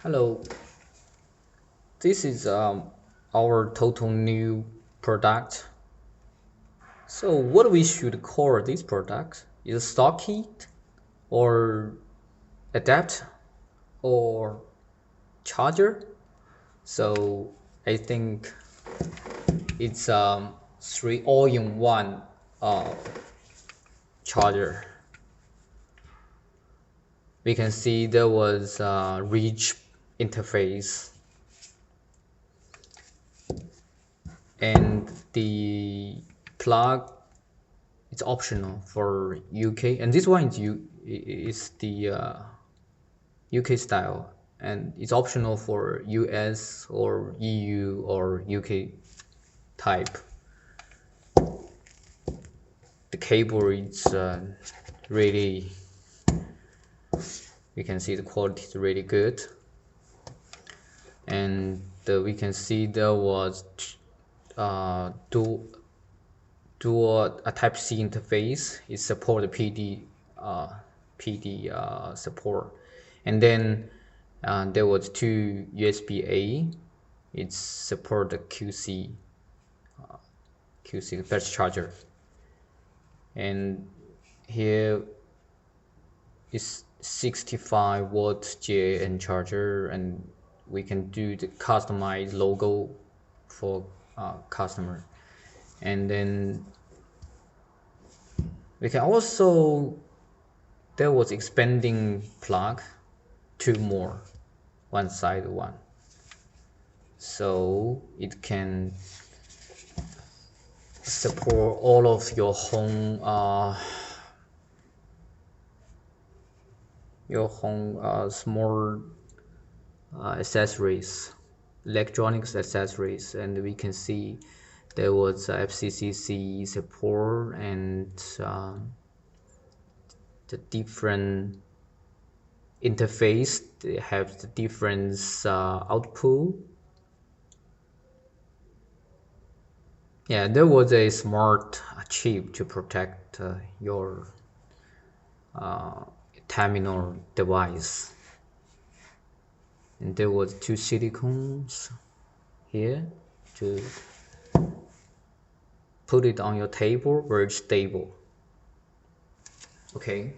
Hello, this is our total new product. So what we should call this product is socket or adapt or charger. So I think it's three all-in-one uh, charger. We can see there was a rich interface and the plug it's optional for UK, and this one is the UK style, and it's optional for US or EU or UK type. The cable is really, you can see the quality is really good, and we can see there was dual a Type C interface. It support the PD support, and then there was two USB A. It support the QC fast charger, and here is 65-watt JN charger, and we can do the customized logo for customer, and then we can also there was expanding plug, two more, one side one, so it can support all of your home small accessories, electronics accessories, and we can see there was FCCC support and the different interface. They have the different output. Yeah, there was a smart chip to protect your terminal device, and there was two silicones here to put it on your table, very stable. Okay.